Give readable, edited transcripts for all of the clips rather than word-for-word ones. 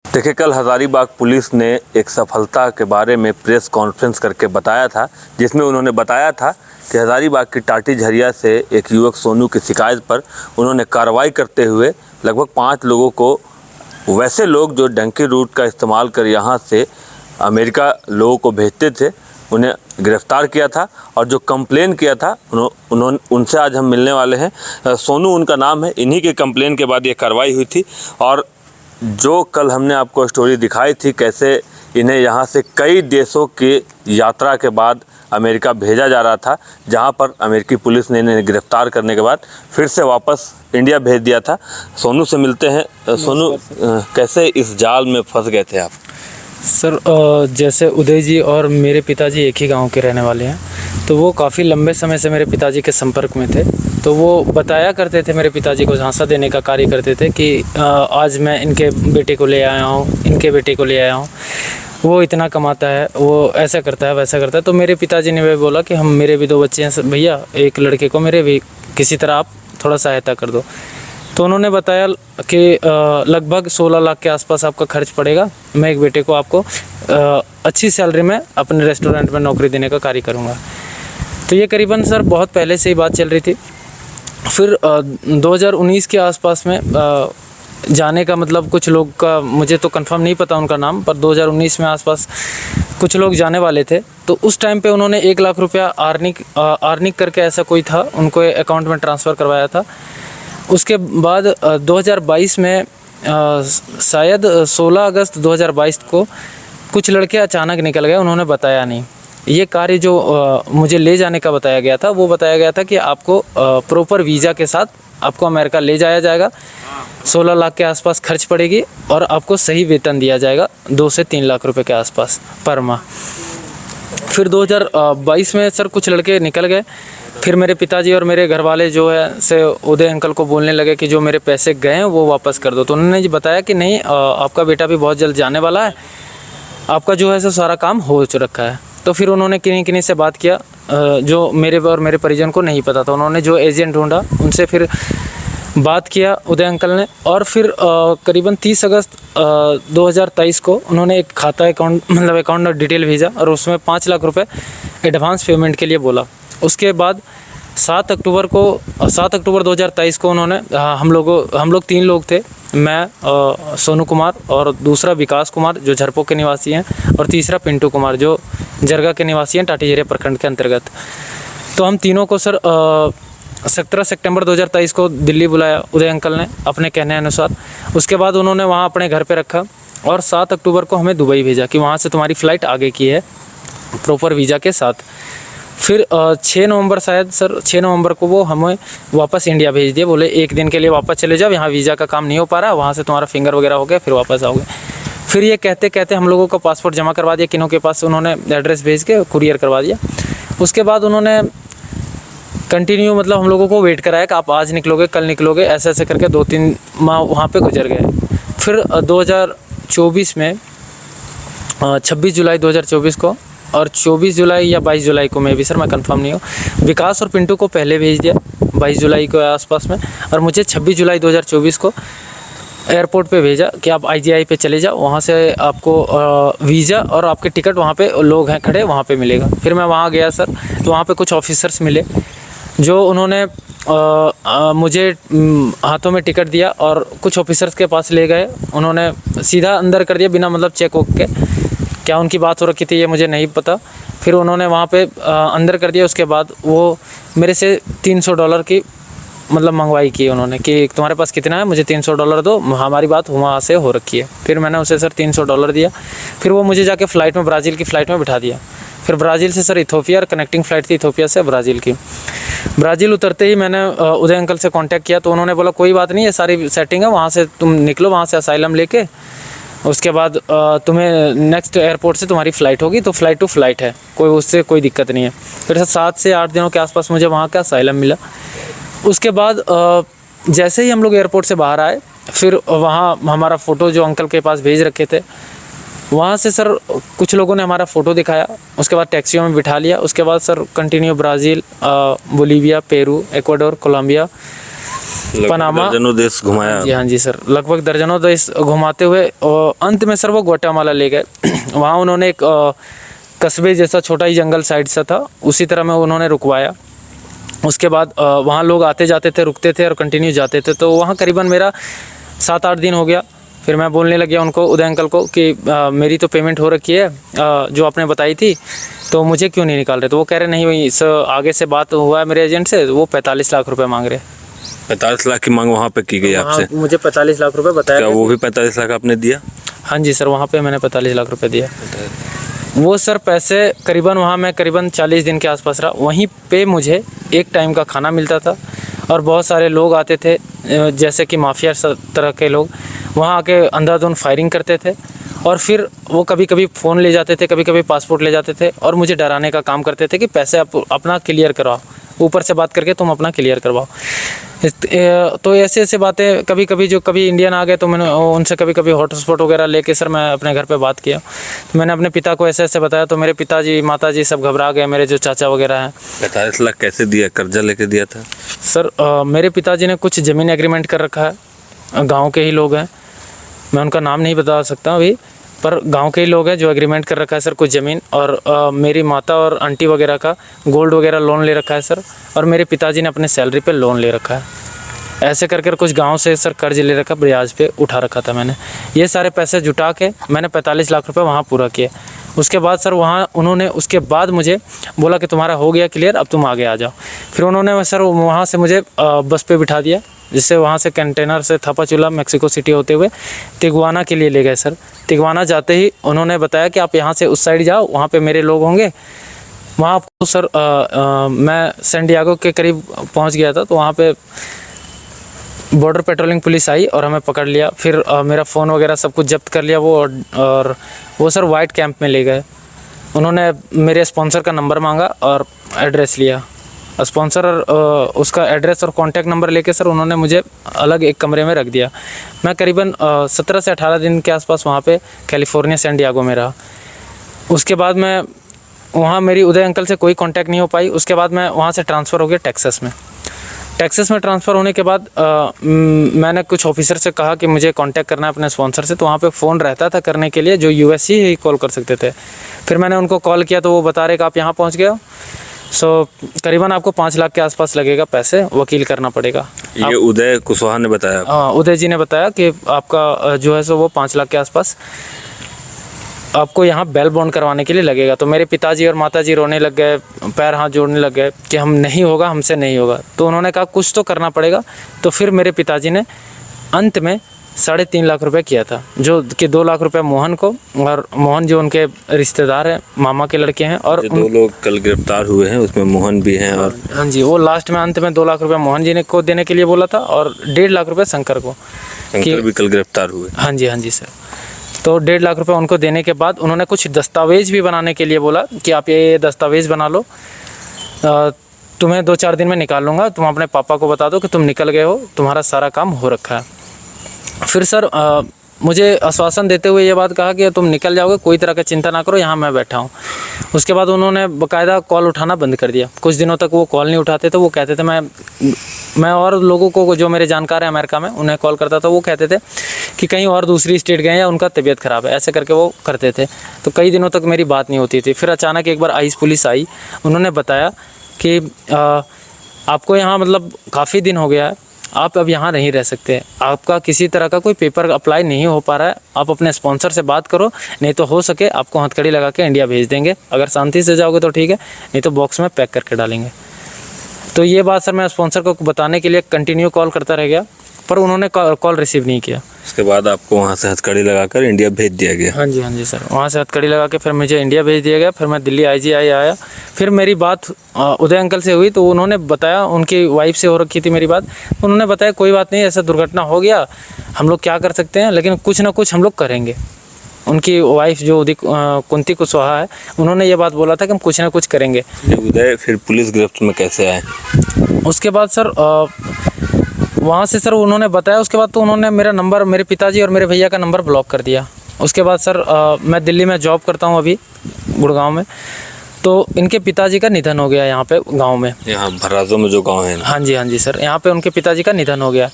देखिए, कल हज़ारीबाग पुलिस ने एक सफलता के बारे में प्रेस कॉन्फ्रेंस करके बताया था, जिसमें उन्होंने बताया था कि हज़ारीबाग की टाटी झरिया से एक युवक सोनू की शिकायत पर उन्होंने कार्रवाई करते हुए लगभग 5 लोगों को, वैसे लोग जो डंकी रूट का इस्तेमाल कर यहाँ से अमेरिका लोगों को भेजते थे, उन्हें गिरफ्तार किया था। और जो कंप्लेन किया था उनसे आज हम मिलने वाले हैं। सोनू उनका नाम है। इन्हीं के कंप्लेन के बाद ये कार्रवाई हुई थी। और जो कल हमने आपको स्टोरी दिखाई थी, कैसे इन्हें यहाँ से कई देशों की यात्रा के बाद अमेरिका भेजा जा रहा था, जहाँ पर अमेरिकी पुलिस ने इन्हें गिरफ्तार करने के बाद फिर से वापस इंडिया भेज दिया था। सोनू से मिलते हैं। सोनू, कैसे इस जाल में फंस गए थे आप? सर, जैसे उदय जी और मेरे पिताजी एक ही गांव के रहने वाले हैं, तो वो काफ़ी लंबे समय से मेरे पिताजी के संपर्क में थे। तो वो बताया करते थे, मेरे पिताजी को झांसा देने का कार्य करते थे कि आज मैं इनके बेटे को ले आया हूँ, इनके बेटे को ले आया हूँ, वो इतना कमाता है, वो ऐसा करता है, वैसा करता है। तो मेरे पिताजी ने वह बोला कि मेरे भी 2 बच्चे हैं भैया, एक लड़के को मेरे भी किसी तरह आप थोड़ा सहायता कर दो। तो उन्होंने बताया कि लगभग 16 लाख के आसपास आपका खर्च पड़ेगा। मैं एक बेटे को आपको अच्छी सैलरी में अपने रेस्टोरेंट में नौकरी देने का कार्य करूँगा। तो ये करीबन सर बहुत पहले से ही बात चल रही थी। फिर 2019 के आसपास में जाने का मतलब कुछ लोग का, मुझे तो कंफर्म नहीं पता उनका नाम, पर 2019 में आसपास कुछ लोग जाने वाले थे। तो उस टाइम पे उन्होंने 1 लाख रुपया आर्निक करके ऐसा कोई था, उनको अकाउंट में ट्रांसफ़र करवाया था। उसके बाद 2022 में शायद 16 अगस्त 2022 को कुछ लड़के अचानक निकल गए, उन्होंने बताया नहीं। ये कार्य जो मुझे ले जाने का बताया गया था, वो बताया गया था कि आपको प्रॉपर वीज़ा के साथ आपको अमेरिका ले जाया जाएगा, 16 लाख के आसपास खर्च पड़ेगी और आपको सही वेतन दिया जाएगा 2 से 3 लाख रुपए के आसपास पर माह। फिर 2022 में सर कुछ लड़के निकल गए। फिर मेरे पिताजी और मेरे घर वाले जो है से उदय अंकल को बोलने लगे कि जो मेरे पैसे गए हैं वो वापस कर दो। तो उन्होंने जी बताया कि नहीं, आपका बेटा भी बहुत जल्द जाने वाला है, आपका जो है सो सारा काम हो रखा है। तो फिर उन्होंने किन्हीं से बात किया, जो मेरे और मेरे परिजन को नहीं पता था। उन्होंने जो एजेंट ढूंढा, उनसे फिर बात किया उदय अंकल ने। और फिर करीबन 30 अगस्त 2023 को उन्होंने एक अकाउंट डिटेल भेजा और उसमें 5 लाख रुपए एडवांस पेमेंट के लिए बोला। उसके बाद 7 अक्टूबर 2023 को उन्होंने हम लोग 3 लोग थे, मैं, सोनू कुमार और दूसरा विकास कुमार जो झरपो के निवासी हैं, और तीसरा पिंटू कुमार जो जरगा के निवासी हैं, टाटी झरिया प्रखंड के अंतर्गत। तो हम तीनों को सर 17 सितंबर 2023 को दिल्ली बुलाया उदय अंकल ने अपने कहने अनुसार। उसके बाद उन्होंने वहाँ अपने घर पे रखा और 7 अक्टूबर को हमें दुबई भेजा कि वहाँ से तुम्हारी फ़्लाइट आगे की है प्रॉपर वीज़ा के साथ। फिर 6 नवंबर शायद सर, 6 नवंबर को वो हमें वापस इंडिया भेज दिए। बोले 1 दिन के लिए वापस चले जाओ, यहाँ वीज़ा का काम नहीं हो पा रहा, वहाँ से तुम्हारा फिंगर वगैरह हो गया, फिर वापस आओगे। फिर ये कहते कहते हम लोगों का पासपोर्ट जमा करवा दिया, किन्हों के पास उन्होंने एड्रेस भेज के कुरियर करवा दिया। उसके बाद उन्होंने कंटिन्यू मतलब हम लोगों को वेट कराया कि आप आज निकलोगे, कल निकलोगे, ऐसे ऐसे करके 2-3 माह वहाँ पे गुजर गए। फिर 2024 में 26 जुलाई 2024 को और 24 जुलाई या 22 जुलाई को, मैं भी सर मैं कंफर्म नहीं हूँ, विकास और पिंटू को पहले भेज दिया 22 जुलाई के आसपास में, और मुझे 26 जुलाई 2024 को एयरपोर्ट पे भेजा कि आप IGI पे चले जाओ, वहाँ से आपको वीज़ा और आपके टिकट वहाँ पे लोग हैं खड़े, वहाँ पे मिलेगा। फिर मैं वहाँ गया सर, तो वहाँ पे कुछ ऑफिसर्स मिले जो उन्होंने मुझे हाथों में टिकट दिया और कुछ ऑफिसर्स के पास ले गए। उन्होंने सीधा अंदर कर दिया बिना मतलब चेक वोक के। क्या उनकी बात हो रखी थी ये मुझे नहीं पता। फिर उन्होंने वहाँ पे अंदर कर दिया। उसके बाद वो मेरे से $300 की मतलब मंगवाई की उन्होंने कि तुम्हारे पास कितना है, मुझे $300 दो, हमारी बात वहाँ से हो रखी है। फिर मैंने उसे सर $300 दिया। फिर वो मुझे जाके फ़्लाइट में, ब्राज़ील की फ़्लाइट में बिठा दिया। फिर ब्राज़ील से सर इथोपिया, कनेक्टिंग फ़्लाइट थी इथोपिया से ब्राज़ील की। ब्राज़ील उतरते ही मैंने उदय अंकल से कांटेक्ट किया, तो उन्होंने बोला कोई बात नहीं, ये सारी सेटिंग है, वहाँ से तुम निकलो, वहाँ से असाइलम लेके उसके बाद तुम्हें नेक्स्ट एयरपोर्ट से तुम्हारी फ़्लाइट होगी, तो फ़्लाइट टू फ़्लाइट है, उससे कोई दिक्कत नहीं है। फिर 7 से 8 दिनों के आसपास मुझे वहाँ का असाइलम मिला। उसके बाद जैसे ही हम लोग एयरपोर्ट से बाहर आए, फिर वहाँ हमारा फ़ोटो जो अंकल के पास भेज रखे थे, वहाँ से सर कुछ लोगों ने हमारा फ़ोटो दिखाया। उसके बाद टैक्सियों में बिठा लिया। उसके बाद sir continue Brazil, Bolivia, Peru, Ecuador, Colombia, Panama, दर्जनों देश घुमाया। जी हाँ जी सर, लगभग दर्जनों देश घुमाते हुए और अंत में सर वो ग्वाटेमाला ले गए। वहाँ उन्होंने एक कस्बे जैसा छोटा ही जंगल साइड सा था, उसी तरह में उन्होंने रुकवाया। उसके बाद वहाँ लोग आते जाते थे, रुकते थे और कंटिन्यू जाते थे। तो वहाँ करीबन मेरा 7-8 दिन हो गया। फिर मैं बोलने लग गया उनको, उदय अंकल को, कि मेरी तो पेमेंट हो रखी है जो आपने बताई थी, तो मुझे क्यों नहीं निकाल रहे। तो वो कह रहे नहीं भाई, आगे से बात हुआ है मेरे एजेंट से, वो 45 लाख रुपए मांग रहे। 45 लाख की मांग वहाँ पे की गई आपसे? मुझे 45 लाख रुपए बताया। क्या वो भी 45 लाख आपने दिया? हाँ जी सर, वहाँ पे मैंने 45 लाख रुपए दिया। वो सर पैसे करीबन वहाँ मैं करीबन 40 दिन के आसपास रहा। वहीं पे मुझे एक टाइम का खाना मिलता था और बहुत सारे लोग आते थे, जैसे कि माफिया तरह के लोग, वहाँ आके अंधाधुंध फायरिंग करते थे। और फिर वो कभी कभी फ़ोन ले जाते थे, कभी कभी पासपोर्ट ले जाते थे और मुझे डराने का काम करते थे कि पैसे अपना क्लियर करवाओ, ऊपर से बात करके तुम अपना क्लियर करवाओ। तो ऐसे ऐसे बातें, कभी कभी जो कभी इंडियन आ गए तो मैंने उनसे कभी कभी हॉटस्पॉट वगैरह लेके सर मैं अपने घर पे बात किया। तो मैंने अपने पिता को ऐसे ऐसे बताया, तो मेरे पिताजी माताजी सब घबरा गए, मेरे जो चाचा वगैरह हैं। 45 लाख कैसे दिया? कर्जा लेके दिया था? सर मेरे पिताजी ने कुछ ज़मीन एग्रीमेंट कर रखा है, गाँव के ही लोग हैं, मैं उनका नाम नहीं बता सकता अभी, पर गांव के ही लोग हैं जो एग्रीमेंट कर रखा है सर कुछ ज़मीन। और मेरी माता और आंटी वगैरह का गोल्ड वगैरह लोन ले रखा है सर, और मेरे पिताजी ने अपने सैलरी पे लोन ले रखा है। ऐसे कर कुछ गांव से सर कर्ज ले रखा, ब्याज पे उठा रखा था मैंने। ये सारे पैसे जुटा के मैंने 45 लाख रुपए वहाँ पूरा किए। उसके बाद सर वहाँ उन्होंने उसके बाद मुझे बोला कि तुम्हारा हो गया क्लियर, अब तुम आगे आ जाओ। फिर उन्होंने सर वहाँ से मुझे बस पे बिठा दिया, जिससे वहाँ से कंटेनर से थापाचुला मेक्सिको सिटी होते हुए तिगवाना के लिए ले गए सर। तिगवाना जाते ही उन्होंने बताया कि आप यहाँ से उस साइड जाओ, वहाँ पे मेरे लोग होंगे, वहाँ आपको सर मैं सैन डिएगो के करीब पहुँच गया था। तो वहाँ पे बॉर्डर पेट्रोलिंग पुलिस आई और हमें पकड़ लिया। फिर मेरा फ़ोन वगैरह सब कुछ जब्त कर लिया वो, और वो सर वाइट कैंप में ले गए। उन्होंने मेरे स्पॉन्सर का नंबर मांगा और एड्रेस लिया। स्पॉन्सर उसका एड्रेस और कॉन्टैक्ट नंबर लेके सर उन्होंने मुझे अलग एक कमरे में रख दिया। मैं करीबन 17 से 18 दिन के आसपास वहाँ पे कैलिफोर्निया सैन डिएगो में रहा। उसके बाद मैं वहाँ मेरी उदय अंकल से कोई कांटेक्ट नहीं हो पाई। उसके बाद मैं वहाँ से ट्रांसफ़र हो गया टेक्सास में। टेक्सास में ट्रांसफ़र होने के बाद मैंने कुछ ऑफिसर से कहा कि मुझे कांटेक्ट करना है अपने स्पॉन्सर से, तो वहाँ पे फ़ोन रहता था करने के लिए जो यूएस ही कॉल कर सकते थे। फिर मैंने उनको कॉल किया तो वो बता रहे कि आप यहाँ पहुँच गए हो, सो करीबन आपको 5 लाख के आसपास लगेगा, पैसे वकील करना पड़ेगा। ये उदय कुशवाहा ने बताया? हाँ, उदय जी ने बताया कि आपका जो है सो वो 5 लाख के आसपास आपको यहाँ बेल बॉन्ड करवाने के लिए लगेगा। तो मेरे पिताजी और माताजी रोने लग गए, पैर हाथ जोड़ने लग गए कि हम नहीं होगा, हमसे नहीं होगा। तो उन्होंने कहा कुछ तो करना पड़ेगा। तो फिर मेरे पिताजी ने अंत में 3.5 लाख रुपए किया था, जो कि 2 लाख रुपए मोहन को, और मोहन जो उनके रिश्तेदार हैं, मामा के लड़के हैं, और जो 2 लोग कल गिरफ्तार हुए हैं उसमें मोहन भी हैं। और हाँ जी, वो लास्ट में अंत में 2 लाख रुपए मोहन जी ने को देने के लिए बोला था और 1.5 लाख रुपए शंकर को। शंकर भी कल गिरफ्तार हुए? हाँ जी सर। तो 1.5 लाख रुपए उनको देने के बाद उन्होंने कुछ दस्तावेज भी बनाने के लिए बोला कि आप ये दस्तावेज बना लो, तुम्हें 2-4 दिन में निकाल लूँगा, तुम अपने पापा को बता दो कि तुम निकल गए हो, तुम्हारा सारा काम हो रखा है। फिर सर मुझे आश्वासन देते हुए ये बात कहा कि तुम निकल जाओगे, कोई तरह का चिंता ना करो, यहाँ मैं बैठा हूँ। उसके बाद उन्होंने बाकायदा कॉल उठाना बंद कर दिया। कुछ दिनों तक वो कॉल नहीं उठाते थे। वो कहते थे मैं और लोगों को जो मेरे जानकार हैं अमेरिका में उन्हें कॉल करता था, वो कहते थे कि कहीं और दूसरी स्टेट गए या उनका तबीयत ख़राब है, ऐसे करके वो करते थे। तो कई दिनों तक मेरी बात नहीं होती थी। फिर अचानक एक बार आइस पुलिस आई, उन्होंने बताया कि आपको यहाँ मतलब काफ़ी दिन हो गया है, आप अब यहाँ नहीं रह सकते, आपका किसी तरह का कोई पेपर अप्लाई नहीं हो पा रहा है, आप अपने स्पॉन्सर से बात करो, नहीं तो हो सके आपको हथकड़ी लगा के इंडिया भेज देंगे। अगर शांति से जाओगे तो ठीक है, नहीं तो बॉक्स में पैक करके डालेंगे। तो ये बात सर मैं स्पॉन्सर को बताने के लिए कंटिन्यू कॉल करता रह गया, पर उन्होंने कॉल रिसीव नहीं किया। उसके बाद आपको वहाँ से हथकड़ी लगाकर इंडिया भेज दिया गया? हाँ जी सर, वहाँ से हथकड़ी लगा के फिर मुझे इंडिया भेज दिया गया। फिर मैं दिल्ली IGI आया। फिर मेरी बात उदय अंकल से हुई, तो उन्होंने बताया, उनकी वाइफ से हो रखी थी मेरी बात, उन्होंने बताया कोई बात नहीं, ऐसा दुर्घटना हो गया, हम लोग क्या कर सकते हैं, लेकिन कुछ ना कुछ हम लोग करेंगे। उनकी वाइफ जो कुंती कुशवाहा है, उन्होंने ये बात बोला था कि हम कुछ ना कुछ करेंगे। उदय फिर पुलिस गिरफ्त में कैसे आए? उसके बाद सर वहाँ से सर उन्होंने बताया, उसके बाद तो उन्होंने मेरा नंबर, मेरे पिताजी और मेरे भैया का नंबर ब्लॉक कर दिया। उसके बाद सर मैं दिल्ली में जॉब करता हूँ अभी, गुड़गांव में। तो इनके पिताजी का निधन हो गया यहाँ पे गांव में। यहाँ भराजो में जो गांव है। हाँ जी सर, यहाँ पे उनके पिताजी का निधन हो गया।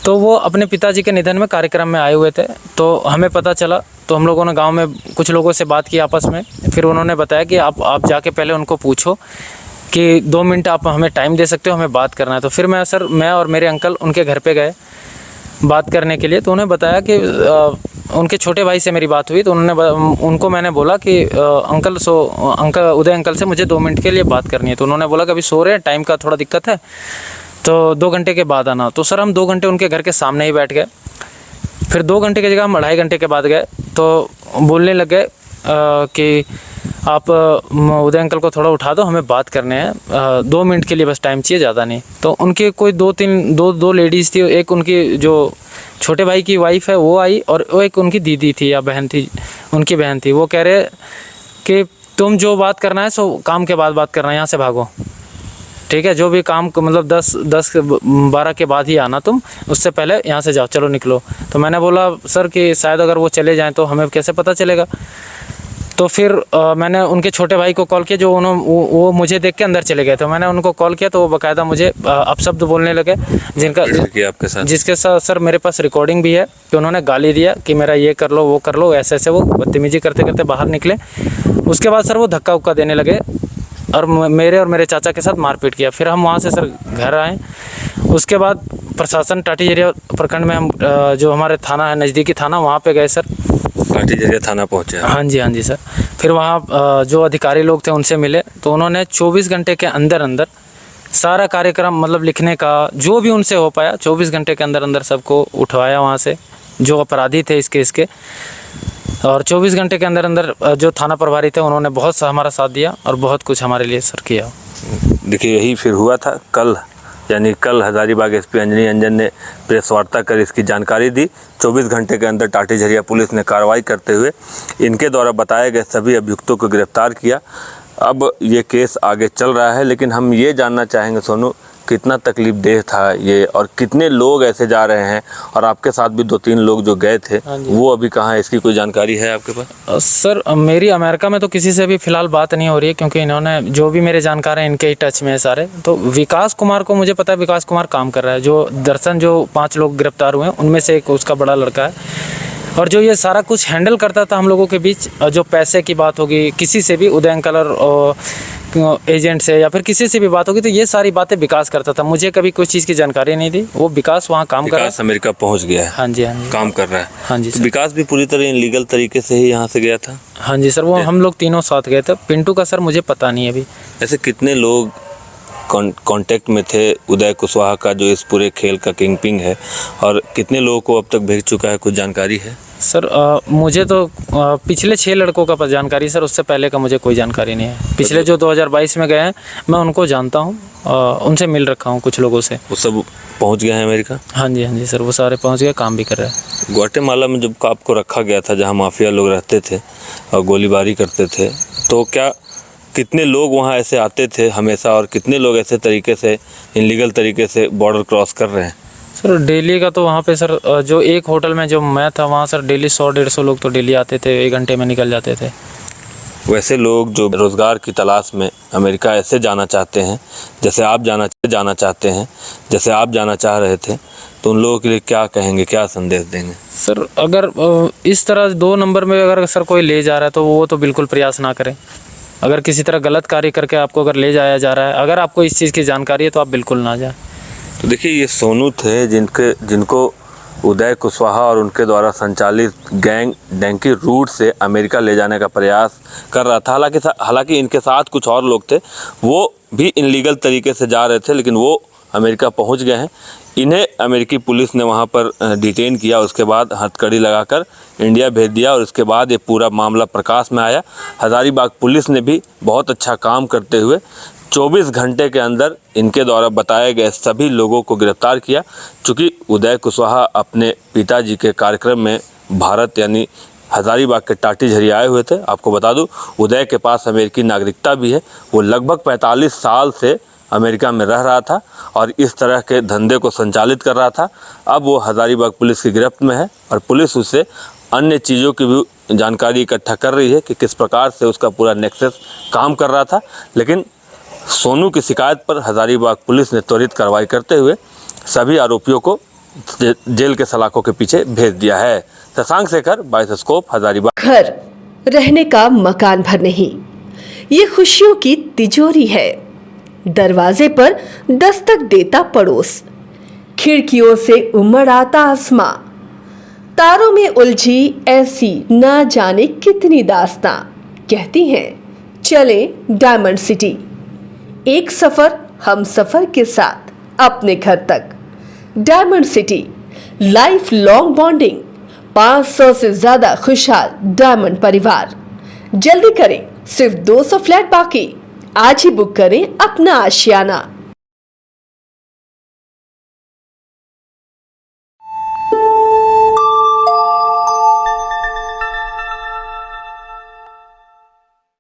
तो वो अपने पिताजी के निधन में कार्यक्रम में आए हुए थे, तो हमें पता चला, तो हम लोगों ने गांव में कुछ लोगों से बात की आपस में। फिर उन्होंने बताया कि आप जाके पहले उनको पूछो कि 2 मिनट आप हमें टाइम दे सकते हो, हमें बात करना है। तो फिर मैं और मेरे अंकल उनके घर पे गए बात करने के लिए। तो उन्हें बताया कि उनके छोटे भाई से मेरी बात हुई, तो उनको मैंने बोला कि अंकल उदय अंकल से मुझे 2 मिनट के लिए बात करनी है। तो उन्होंने बोला कि अभी सो रहे हैं, टाइम का थोड़ा दिक्कत है, तो 2 घंटे के बाद आना। तो सर हम 2 घंटे उनके घर के सामने ही बैठ गए। फिर 2 घंटे की जगह हम 2.5 घंटे के बाद गए, तो बोलने लग गए कि आप उदय अंकल को थोड़ा उठा दो, हमें बात करने हैं, 2 मिनट के लिए बस टाइम चाहिए, ज़्यादा नहीं। तो उनके कोई 2 लेडीज़ थी, एक उनकी जो छोटे भाई की वाइफ है वो आई, और वो एक उनकी दीदी थी या बहन थी, उनकी बहन थी। वो कह रहे कि तुम जो बात करना है सो काम के बाद बात करना है, यहाँ से भागो, ठीक है, जो भी काम मतलब 10-12 के बाद ही आना, तुम उससे पहले यहाँ से जाओ, चलो निकलो। तो मैंने बोला सर कि शायद अगर वो चले जाएं तो हमें कैसे पता चलेगा। तो फिर मैंने उनके छोटे भाई को कॉल किया, जो वो मुझे देख के अंदर चले गए। तो मैंने उनको कॉल किया, तो वो बाकायदा मुझे अपशब्द बोलने लगे, आपके साथ, जिसके साथ सर मेरे पास रिकॉर्डिंग भी है कि उन्होंने गाली दिया कि मेरा ये कर लो वो कर लो, ऐसे वो बदतमीजी करते करते बाहर निकले। उसके बाद सर वो धक्का उक्का देने लगे और मेरे चाचा के साथ मारपीट किया। फिर हम वहाँ से सर घर आए। उसके बाद प्रशासन टाटीझरिया प्रखंड में हम जो हमारे थाना है, नज़दीकी थाना, वहाँ पे गए सर। टाटीझरिया थाना पहुँचे? हाँ जी सर। फिर वहाँ जो अधिकारी लोग थे उनसे मिले, तो उन्होंने 24 घंटे के अंदर सारा कार्यक्रम मतलब लिखने का जो भी उनसे हो पाया, 24 घंटे के अंदर सबको उठवाया वहाँ से, जो अपराधी थे इस केस के। और 24 घंटे के अंदर जो थाना प्रभारी थे उन्होंने बहुत हमारा साथ दिया और बहुत कुछ हमारे लिए सर किया। देखिए यही फिर हुआ था कल, यानी कल हजारीबाग एसपी अंजनी अंजन ने प्रेस वार्ता कर इसकी जानकारी दी। 24 घंटे के अंदर टाटीझरिया पुलिस ने कार्रवाई करते हुए इनके द्वारा बताए गए सभी अभियुक्तों को गिरफ्तार किया। अब ये केस आगे चल रहा है, लेकिन हम ये जानना चाहेंगे सोनू, कितना तकलीफदेह था ये, और कितने लोग ऐसे जा रहे हैं, और आपके साथ भी 2-3 लोग जो गए थे वो अभी कहाँ है, इसकी कोई जानकारी है आपके पास? सर मेरी अमेरिका में तो किसी से भी फिलहाल बात नहीं हो रही है, क्योंकि इन्होंने जो भी मेरे जानकार हैं इनके ही टच में है सारे। तो विकास कुमार को मुझे पता है, विकास कुमार काम कर रहा है। जो दर्शन जो 5 लोग गिरफ्तार हुए हैं उनमें से एक उसका बड़ा लड़का है, और जो ये सारा कुछ हैंडल करता था हम लोगों के बीच। जो पैसे की बात होगी किसी से भी, उदय अंकल और एजेंट से या फिर किसी से भी बात होगी, तो ये सारी बातें विकास करता था। मुझे कभी कोई चीज़ की जानकारी नहीं थी। वो विकास वहाँ काम कर रहा है, अमेरिका पहुँच गया है। हाँ जी काम कर रहा है। हाँ जी तो विकास भी पूरी तरह इनलीगल तरीके से ही यहाँ से गया था? हाँ जी सर, वो हम लोग तीनों साथ गए थे। पिंटू का सर मुझे पता नहीं है अभी। ऐसे कितने लोग कांटेक्ट में थे उदय कुशवाहा का, जो इस पूरे खेल का किंगपिन है, और कितने लोगों को अब तक भेज चुका है, कुछ जानकारी है? सर मुझे तो पिछले 6 लड़कों का जानकारी सर, उससे पहले का मुझे कोई जानकारी नहीं है। पिछले जो 2022 में गए हैं मैं उनको जानता हूँ, उनसे मिल रखा हूँ कुछ लोगों से। वो सब पहुँच गए हैं अमेरिका? हाँ जी सर, वो सारे पहुँच गए, काम भी कर रहे हैं। ग्वाटेमाला में जब आपको रखा गया था, जहाँ माफिया लोग रहते थे और गोलीबारी करते थे, तो क्या कितने लोग वहाँ ऐसे आते थे हमेशा, और कितने लोग ऐसे तरीके से इनलीगल तरीके से बॉर्डर क्रॉस कर रहे हैं? सर डेली का तो वहाँ पे सर, जो एक होटल में जो मैं था वहाँ सर डेली 100-150 लोग तो डेली आते थे, 1 घंटे में निकल जाते थे। वैसे लोग जो रोज़गार की तलाश में अमेरिका ऐसे जाना चाहते हैं, जैसे आप जाना चाहते हैं, जैसे आप जाना चाह रहे थे, तो उन लोगों के लिए क्या कहेंगे, क्या संदेश देंगे? सर अगर इस तरह 2 नंबर में अगर सर कोई ले जा रहा है तो वो तो बिल्कुल प्रयास ना करें। अगर किसी तरह गलत कार्य करके आपको अगर ले जाया जा रहा है, अगर आपको इस चीज़ की जानकारी है, तो आप बिल्कुल ना जाएं। तो देखिए ये सोनू थे जिनको उदय कुशवाहा और उनके द्वारा संचालित गैंग डैंकी रूट से अमेरिका ले जाने का प्रयास कर रहा था। हालांकि इनके साथ कुछ और लोग थे, वो भी इनलीगल तरीके से जा रहे थे, लेकिन वो अमेरिका पहुंच गए हैं। इन्हें अमेरिकी पुलिस ने वहां पर डिटेन किया, उसके बाद हथकड़ी लगाकर इंडिया भेज दिया, और उसके बाद ये पूरा मामला प्रकाश में आया। हजारीबाग पुलिस ने भी बहुत अच्छा काम करते हुए 24 घंटे के अंदर इनके द्वारा बताए गए सभी लोगों को गिरफ्तार किया। चूँकि उदय कुशवाहा अपने पिताजी के कार्यक्रम में भारत यानी हजारीबाग के टाटीझरिया आए हुए थे। आपको बता दूं, उदय के पास अमेरिकी नागरिकता भी है। वो लगभग 45 साल से अमेरिका में रह रहा था और इस तरह के धंधे को संचालित कर रहा था। अब वो हजारीबाग पुलिस की गिरफ्त में है और पुलिस उससे अन्य चीज़ों की भी जानकारी इकट्ठा कर रही है कि किस प्रकार से उसका पूरा नेक्सस काम कर रहा था। लेकिन सोनू की शिकायत पर हजारीबाग पुलिस ने त्वरित कार्रवाई करते हुए सभी आरोपियों को जेल के सलाखों के पीछे भेज दिया है। शशांक शेखर, बायोस्कोप, हजारीबाग। घर रहने का मकान भर नहीं, ये खुशियों की तिजोरी है। दरवाजे पर दस्तक देता पड़ोस, खिड़कियों से उमड़ आता आसमां, तारों में उलझी ऐसी ना जाने कितनी दास्तां। कहती हैं चले डायमंड सिटी, एक सफर हम सफर के साथ अपने घर तक। Diamond city, life long bonding, 500 से ज्यादा खुशहाल डायमंड परिवार। जल्दी करें, सिर्फ 200 फ्लैट बाकी। आज ही बुक करें अपना आशियाना।